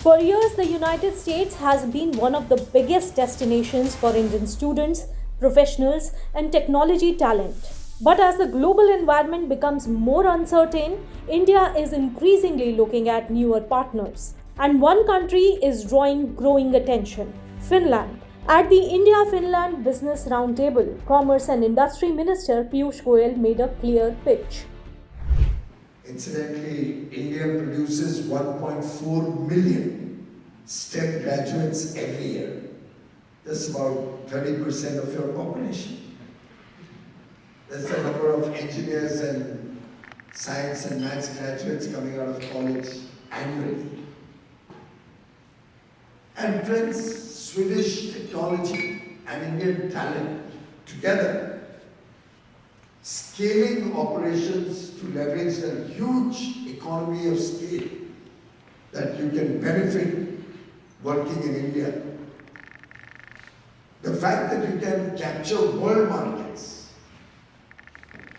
For years, the United States has been one of the biggest destinations for Indian students, professionals, and technology talent. But as the global environment becomes more uncertain, India is increasingly looking at newer partners. And one country is drawing growing attention: Finland. At the India-Finland Business Roundtable, Commerce and Industry Minister Piyush Goyal made a clear pitch. Incidentally, India produces 1.4 million STEM graduates every year. That's about 30% of your population. That's the number of engineers and science and maths graduates coming out of college annually. And friends, Swedish technology and Indian talent together, scaling operations to leverage the huge economy of scale that you can benefit working in India. The fact that you can capture world markets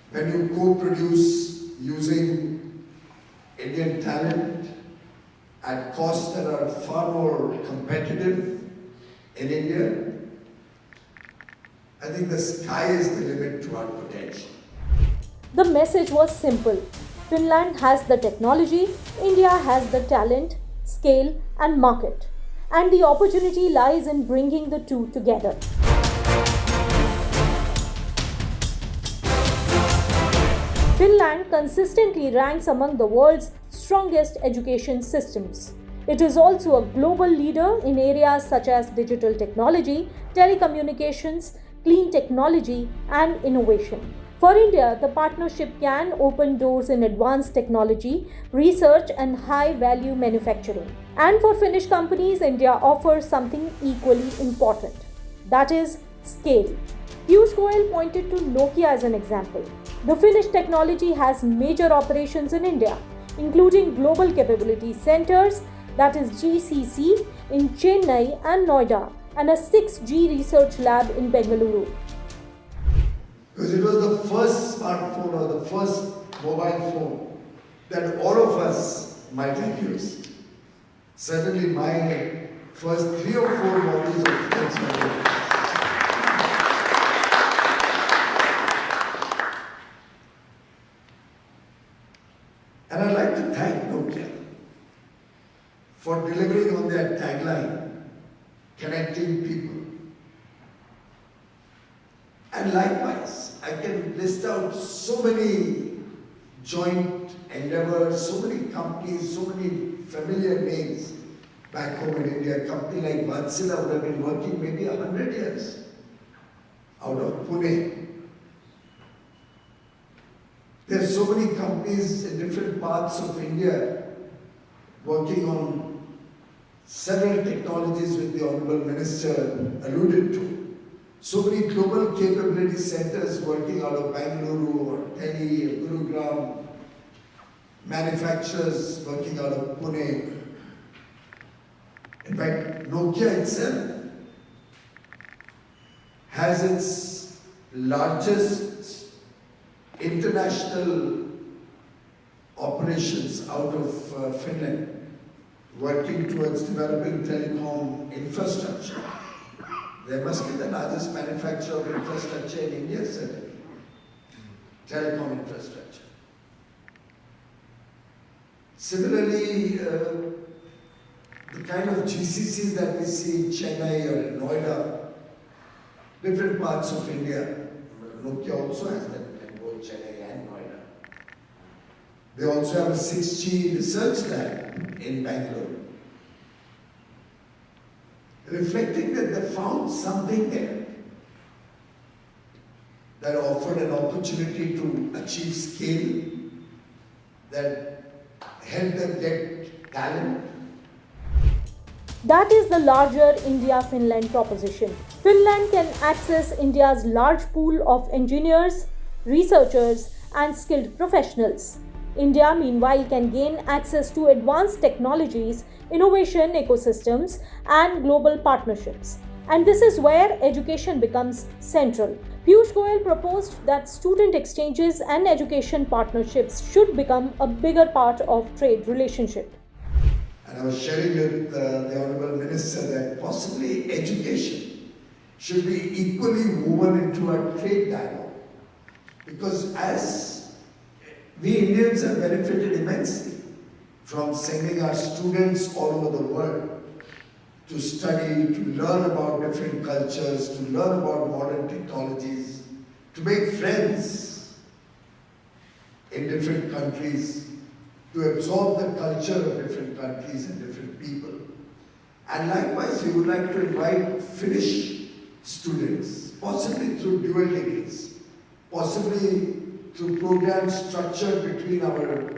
when you co-produce using Indian talent at costs that are far more competitive in India, I think the sky is the limit to our potential. The message was simple: Finland has the technology, India has the talent, scale, and market. And the opportunity lies in bringing the two together. Finland consistently ranks among the world's strongest education systems. It is also a global leader in areas such as digital technology, telecommunications, clean technology, and innovation. For India, the partnership can open doors in advanced technology, research, and high value manufacturing. And for Finnish companies, India offers something equally important: that is, scale. Piyush Goyal pointed to Nokia as an example. The Finnish technology has major operations in India, including global capability centers, that is GCC, in Chennai and Noida, and a 6G research lab in Bengaluru. Because it was the first smartphone or the first mobile phone that all of us might have used. Certainly my first 3 or 4 models of phones were there. And I'd like to thank Nokia for delivering on their tagline, connecting people. And likewise, I can list out so many joint endeavors, so many companies, so many familiar names back home in India. A company like Vatsila would have been working maybe 100 years out of Pune. There are so many companies in different parts of India working on several technologies which the Honorable Minister alluded to. So many global capability centers working out of Bengaluru or Delhi or Gurugram, manufacturers working out of Pune. In fact, Nokia itself has its largest international operations out of Finland, working towards developing telecom infrastructure. They must be the largest manufacturer of infrastructure in India, certainly. Telecom infrastructure. Similarly, the kind of GCCs that we see in Chennai or in Noida, different parts of India, Nokia also has them in both Chennai and Noida. They also have a 6G research lab in Bangalore, reflecting that they found something there that offered an opportunity to achieve scale, that helped them get talent. That is the larger India-Finland proposition. Finland can access India's large pool of engineers, researchers, and skilled professionals. India, meanwhile, can gain access to advanced technologies, innovation ecosystems, and global partnerships. And this is where education becomes central. Piyush Goyal proposed that student exchanges and education partnerships should become a bigger part of trade relationship. and I was sharing with the Honorable Minister that possibly education should be equally woven into our trade dialogue. Because as we Indians have benefited immensely from sending our students all over the world to study, to learn about different cultures, to learn about modern technologies, to make friends in different countries, to absorb the culture of different countries and different people. And likewise, we would like to invite Finnish students, possibly through dual degrees, possibly through programs structured between our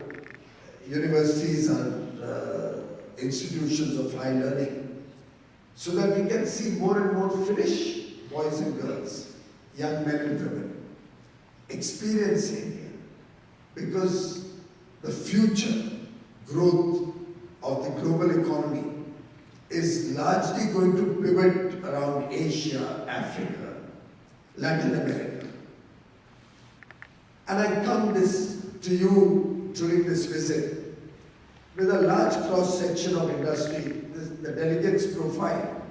universities and institutions of high learning, so that we can see more and more Finnish boys and girls, young men and women, experiencing India. Because the future growth of the global economy is largely going to pivot around Asia, Africa, Latin America. And I come to you during this visit with a large cross-section of industry. The delegates' profile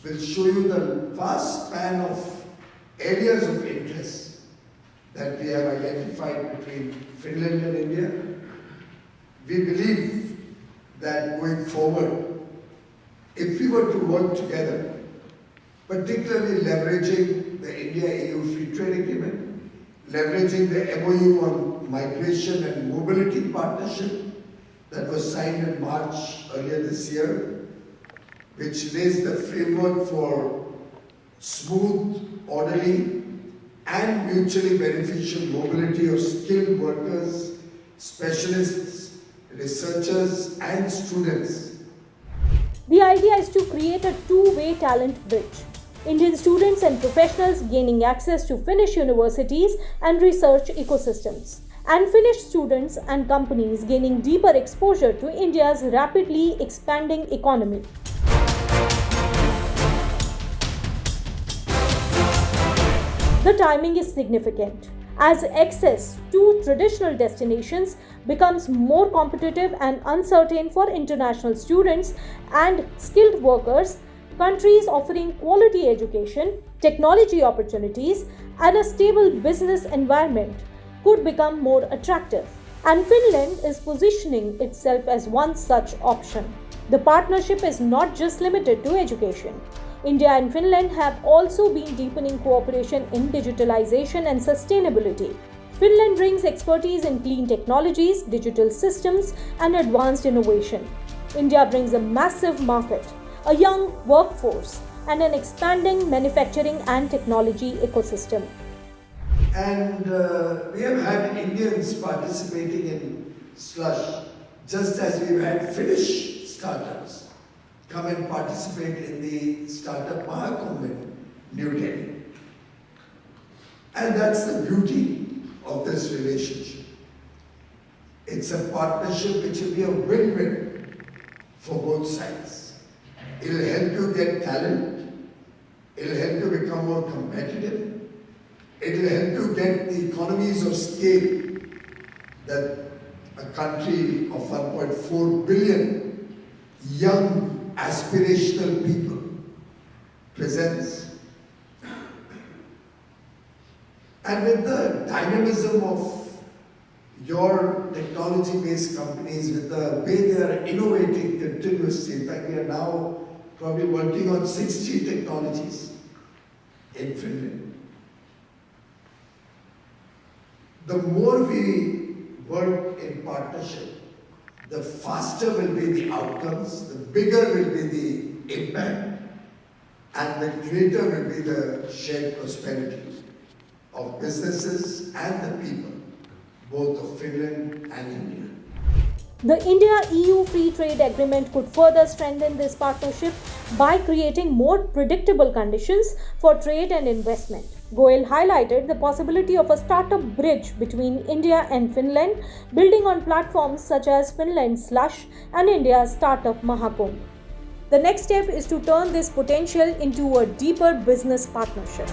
will show you the vast span of areas of interest that we have identified between Finland and India. We believe that going forward, if we were to work together, particularly leveraging the India-EU Free Trade Agreement, leveraging the MOU on Migration and Mobility Partnership that was signed in March earlier this year, which lays the framework for smooth, orderly, and mutually beneficial mobility of skilled workers, specialists, researchers, and students. The idea is to create a two-way talent bridge. Indian students and professionals gaining access to Finnish universities and research ecosystems, and Finnish students and companies gaining deeper exposure to India's rapidly expanding economy. The timing is significant, as access to traditional destinations becomes more competitive and uncertain for international students and skilled workers. Countries offering quality education, technology opportunities, and a stable business environment could become more attractive. And Finland is positioning itself as one such option. The partnership is not just limited to education. India and Finland have also been deepening cooperation in digitalization and sustainability. Finland brings expertise in clean technologies, digital systems, and advanced innovation. India brings a massive market, a young workforce, and an expanding manufacturing and technology ecosystem. And we have had Indians participating in Slush, just as we've had Finnish startups come and participate in the Startup Mahakumbh in New Delhi. And that's the beauty of this relationship. It's a partnership which will be a win-win for both sides. It'll help you get talent, it'll help you become more competitive, it'll help you get the economies of scale that a country of 1.4 billion young aspirational people presents. And with the dynamism of your technology-based companies, with the way they are innovating continuously, in fact we are now probably working on 60 technologies in Finland. The more we work in partnership, the faster will be the outcomes, the bigger will be the impact, and the greater will be the shared prosperity of businesses and the people, both of Finland and India. The India-EU Free Trade Agreement could further strengthen this partnership by creating more predictable conditions for trade and investment. Goyal highlighted the possibility of a startup bridge between India and Finland, building on platforms such as Finland Slush and India's Startup Mahakumbh. The next step is to turn this potential into a deeper business partnership.